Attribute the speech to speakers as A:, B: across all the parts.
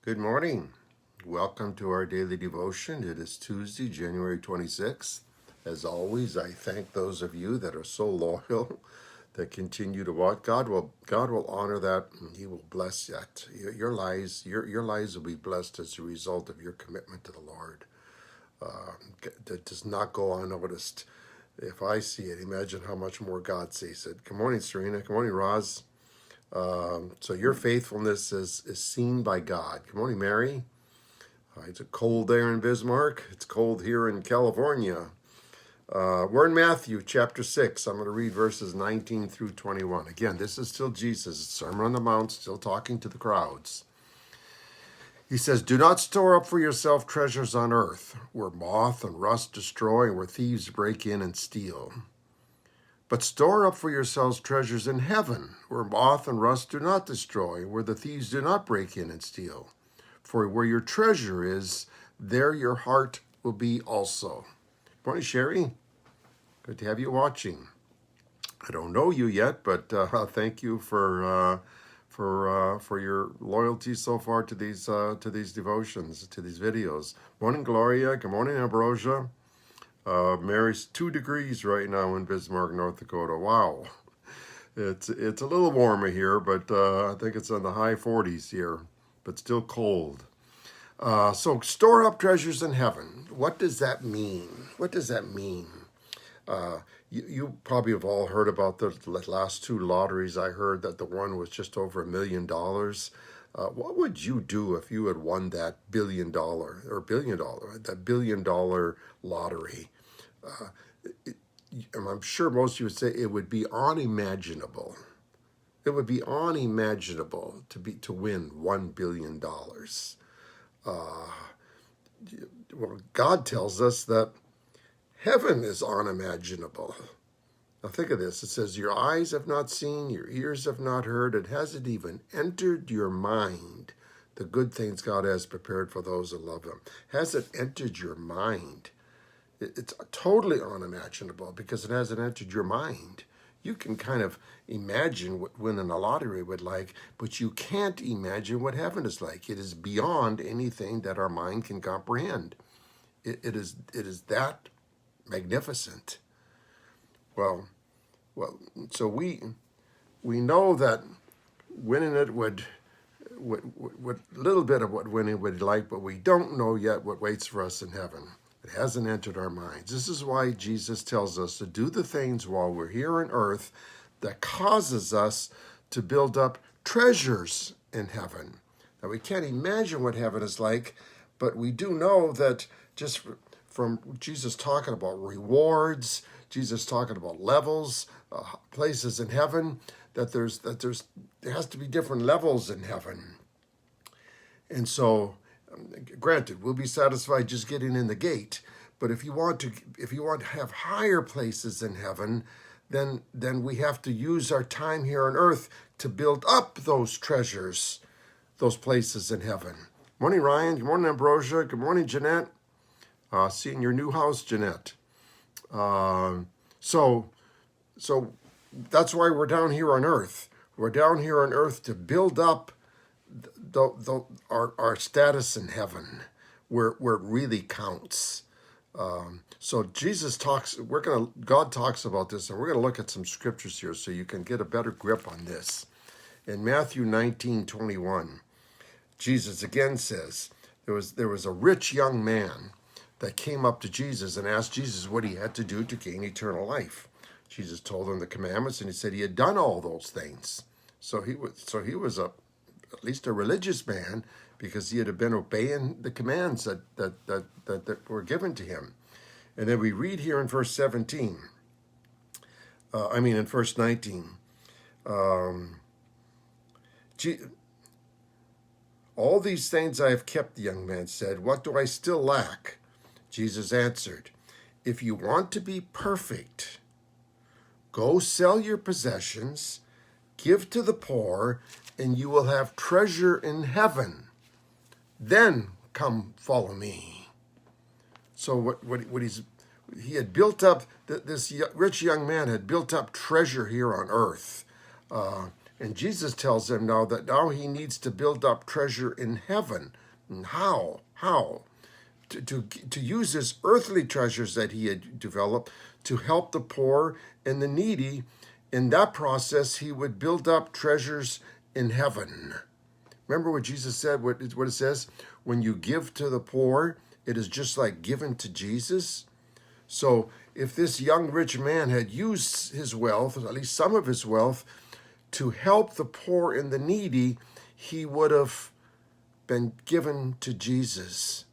A: Good morning. Welcome to our daily devotion. It is Tuesday, January 26th. As always, I thank those of you that are so loyal that continue to watch. God will honor that, and He will bless that. Your lives will be blessed as a result of your commitment to the Lord. That does not go unnoticed. If I see it, imagine how much more God sees it. Good morning, Serena. Good morning, Roz. So your faithfulness is seen by God. Good morning, Mary. It's cold there in Bismarck. It's cold here in California. We're in Matthew chapter 6. I'm going to read verses 19 through 21. Again, this is still Jesus' Sermon on the Mount, still talking to the crowds. He says, "Do not store up for yourself treasures on earth, where moth and rust destroy and where thieves break in and steal. But store up for yourselves treasures in heaven, where moth and rust do not destroy, where the thieves do not break in and steal. For where your treasure is, there your heart will be also." Morning, Sherry. Good to have you watching. I don't know you yet, but thank you for your loyalty so far to these devotions, to these videos. Morning, Gloria. Good morning, Ambrosia. Mary's 2 degrees right now in Bismarck, North Dakota. Wow. It's a little warmer here, but I think it's in the high 40s here, but still cold. So store up treasures in heaven. What does that mean? What does that mean? You probably have all heard about the last 2 lotteries. I heard that the one was just over $1 million. What would you do if you had won that $1 billion lottery? I'm sure most of you would say it would be unimaginable. It would be unimaginable to win $1 billion. Well, God tells us that heaven is unimaginable. Now think of this. It says, "Your eyes have not seen, your ears have not heard, it hasn't even entered your mind, the good things God has prepared for those who love Him." Hasn't entered your mind. It's totally unimaginable because it hasn't entered your mind. You can kind of imagine what winning a lottery would like, but you can't imagine what heaven is like. It is beyond anything that our mind can comprehend. It is that magnificent. Well, so we know that winning it would little bit of what winning would like, but we don't know yet what waits for us in heaven. It hasn't entered our minds. This is why Jesus tells us to do the things while we're here on earth that causes us to build up treasures in heaven. Now, we can't imagine what heaven is like, but we do know that just from Jesus talking about rewards, Jesus talking about levels, places in heaven, that there has to be different levels in heaven. And so, granted, we'll be satisfied just getting in the gate. But if you want to have higher places in heaven, then we have to use our time here on earth to build up those treasures, those places in heaven. Morning, Ryan. Good morning, Ambrosia. Good morning, Jeanette. Seeing your new house, Jeanette. So that's why we're down here on earth. We're down here on earth to build up our status in heaven, where it really counts. So Jesus talks. God talks about this, and we're gonna look at some scriptures here so you can get a better grip on this. In Matthew 19:21, Jesus again says there was a rich young man that came up to Jesus and asked Jesus what he had to do to gain eternal life. Jesus told him the commandments, and he said he had done all those things. So he was at least a religious man, because he had been obeying the commands that were given to him. And then we read here in verse 19, "All these things I have kept," the young man said. "What do I still lack?" Jesus answered, "If you want to be perfect, go sell your possessions, give to the poor, and you will have treasure in heaven. Then come follow me." So he had built up, this rich young man had built up treasure here on earth. And Jesus tells him now that now he needs to build up treasure in heaven. And how? How? To use his earthly treasures that he had developed to help the poor and the needy. In that process, he would build up treasures in heaven. Remember what Jesus said, what it says? When you give to the poor, it is just like giving to Jesus. So if this young rich man had used his wealth, at least some of his wealth, to help the poor and the needy, he would have been given to Jesus.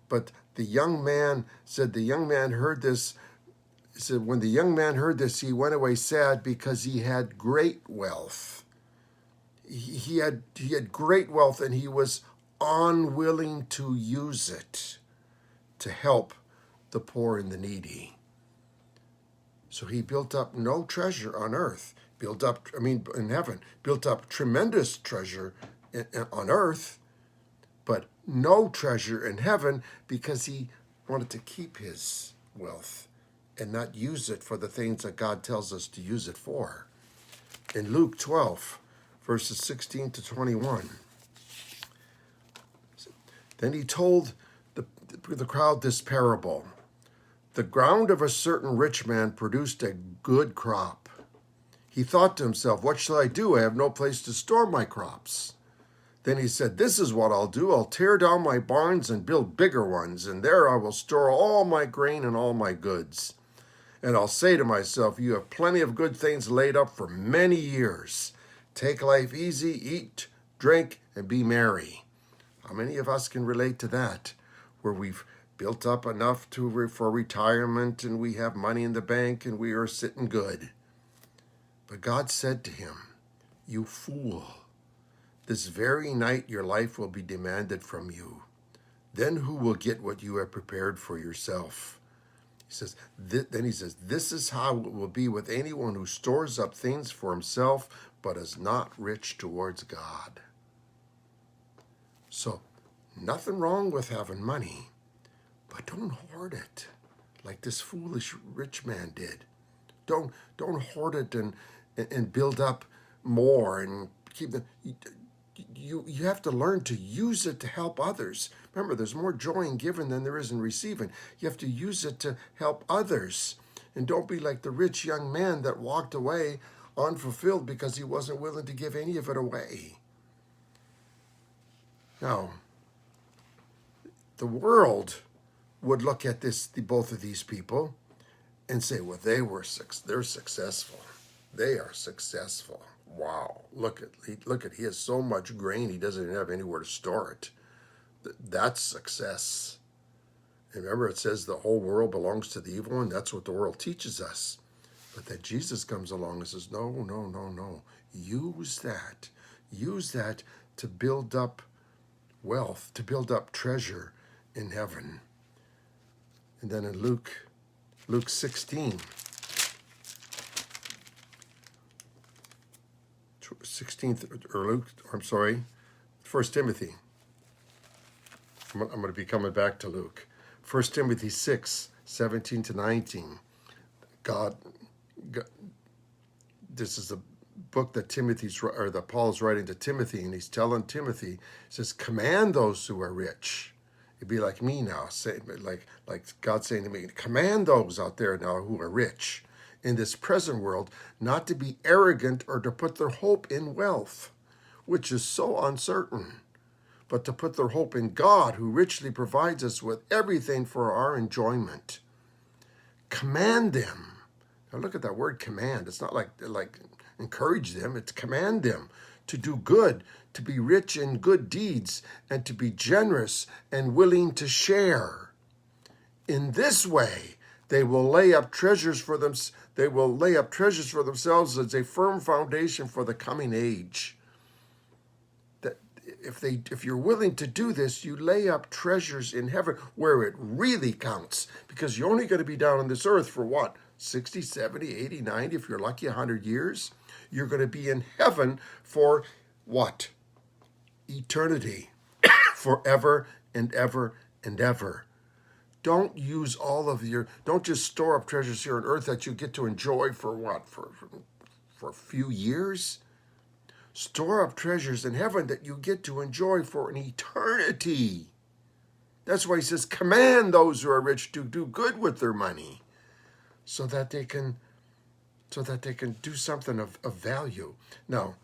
A: But the young man said, the young man heard this. He said, when the young man heard this, he went away sad because he had great wealth. He had great wealth, and he was unwilling to use it to help the poor and the needy. So he built up no treasure on earth, in heaven, built up tremendous treasure on earth, but no treasure in heaven because he wanted to keep his wealth and not use it for the things that God tells us to use it for. In Luke 12, verses 16 to 21, then he told the crowd this parable. The ground of a certain rich man produced a good crop. He thought to himself, what shall I do? I have no place to store my crops. Then he said, this is what I'll do. I'll tear down my barns and build bigger ones, and there I will store all my grain and all my goods. And I'll say to myself, you have plenty of good things laid up for many years. Take life easy, eat, drink, and be merry. How many of us can relate to that, where we've built up enough for retirement and we have money in the bank and we are sitting good? But God said to him, you fool, this very night your life will be demanded from you. Then who will get what you have prepared for yourself? He says, this is how it will be with anyone who stores up things for himself, but is not rich towards God. So, nothing wrong with having money, but don't hoard it like this foolish rich man did. Don't hoard it and build up more and keep the. You have to learn to use it to help others. Remember, there's more joy in giving than there is in receiving. You have to use it to help others. And don't be like the rich young man that walked away unfulfilled because he wasn't willing to give any of it away. Now, the world would look at both of these people and say, well, they're successful. They are successful. Wow, look at he has so much grain he doesn't even have anywhere to store it. That's success. And remember, it says the whole world belongs to the evil one. That's what the world teaches us. But then Jesus comes along and says, no. Use that to build up wealth, to build up treasure in heaven. And then in Luke 16, 1 Timothy. I'm going to be coming back to Luke. 1 Timothy 6, 17 to 19. God, this is a book that Paul's writing to Timothy, and he's telling Timothy, he says, command those who are rich. It'd be like me now, like God saying to me, command those out there now who are rich in this present world not to be arrogant or to put their hope in wealth, which is so uncertain, but to put their hope in God, who richly provides us with everything for our enjoyment. Command them. Now look at that word command. It's not like encourage them. It's command them to do good, to be rich in good deeds, and to be generous and willing to share. In this way, they will lay up treasures for them. They will lay up treasures for themselves as a firm foundation for the coming age. That if you're willing to do this, you lay up treasures in heaven where it really counts, because you're only going to be down on this earth for what? 60, 70, 80, 90, if you're lucky, 100 years. You're going to be in heaven for what? Eternity. Forever and ever and ever. Don't use don't just store up treasures here on earth that you get to enjoy for what? For for a few years. Store up treasures in heaven that you get to enjoy for an eternity. That's why he says, command those who are rich to do good with their money so that they can do something of value. Now,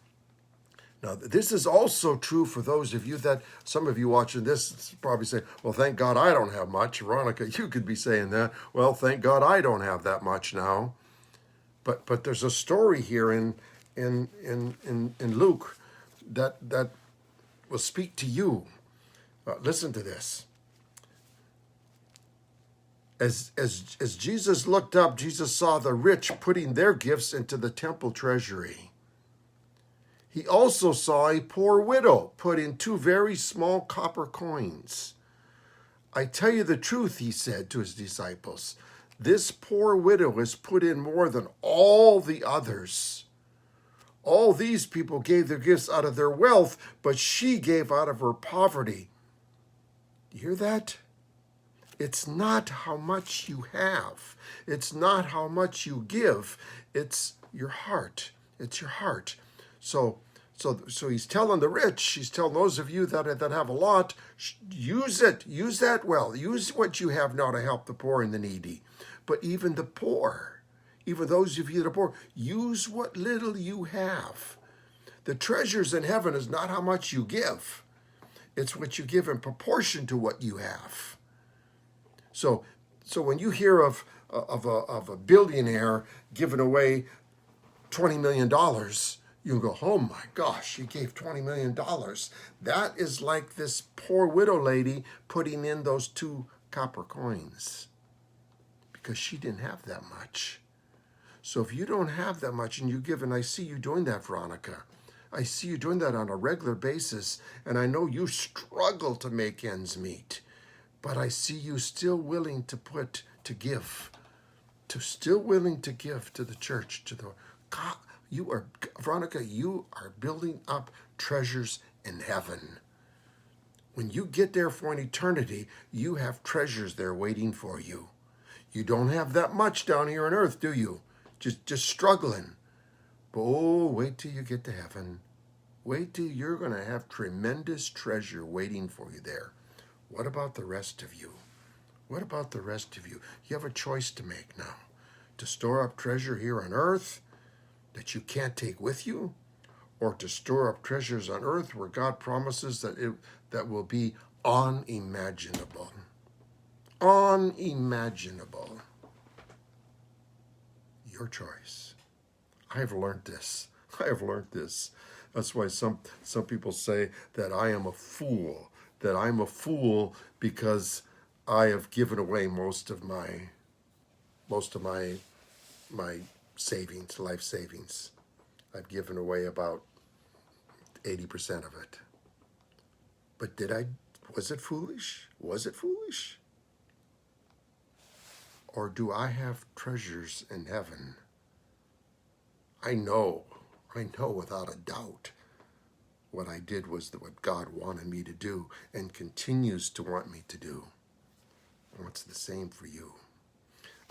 A: this is also true for those of you that, some of you watching this probably say, well, thank God I don't have much. Veronica, you could be saying that. Well, thank God I don't have that much now. But there's a story here in Luke that will speak to you. Listen to this. As Jesus looked up, Jesus saw the rich putting their gifts into the temple treasury. He also saw a poor widow put in 2 very small copper coins. I tell you the truth, he said to his disciples, this poor widow has put in more than all the others. All these people gave their gifts out of their wealth, but she gave out of her poverty. You hear that? It's not how much you have. It's not how much you give. It's your heart. It's your heart. So he's telling the rich, he's telling those of you that have a lot, use it. Use that well. Use what you have now to help the poor and the needy. But even the poor, even those of you that are poor, use what little you have. The treasures in heaven is not how much you give. It's what you give in proportion to what you have. So when you hear of a billionaire giving away $20 million, you go, oh my gosh, he gave $20 million. That is like this poor widow lady putting in those 2 copper coins because she didn't have that much. So if you don't have that much and you give, and I see you doing that, Veronica, I see you doing that on a regular basis, and I know you struggle to make ends meet, but I see you still willing to give to the church, to the God. Veronica, you are building up treasures in heaven. When you get there for an eternity, you have treasures there waiting for you. You don't have that much down here on earth, do you? Just struggling. But wait till you get to heaven. Wait till you're going to have tremendous treasure waiting for you there. What about the rest of you? What about the rest of you? You have a choice to make now. To store up treasure here on earth that you can't take with you, or to store up treasures on earth where God promises that will be unimaginable. Unimaginable. Your choice. I have learned this. That's why some people say that I am a fool. That I'm a fool because I have given away most of my savings, life savings. I've given away about 80% of it. But was it foolish? Was it foolish? Or do I have treasures in heaven? I know without a doubt what I did was what God wanted me to do and continues to want me to do. And it's the same for you.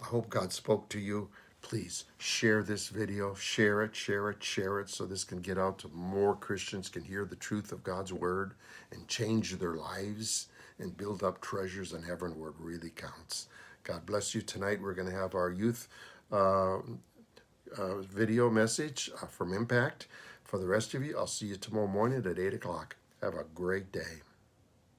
A: I hope God spoke to you. Please share this video, share it, so this can get out to more Christians, can hear the truth of God's word and change their lives and build up treasures in heaven where it really counts. God bless you. Tonight we're going to have our youth video message from Impact. For the rest of you, I'll see you tomorrow morning at 8 o'clock. Have a great day.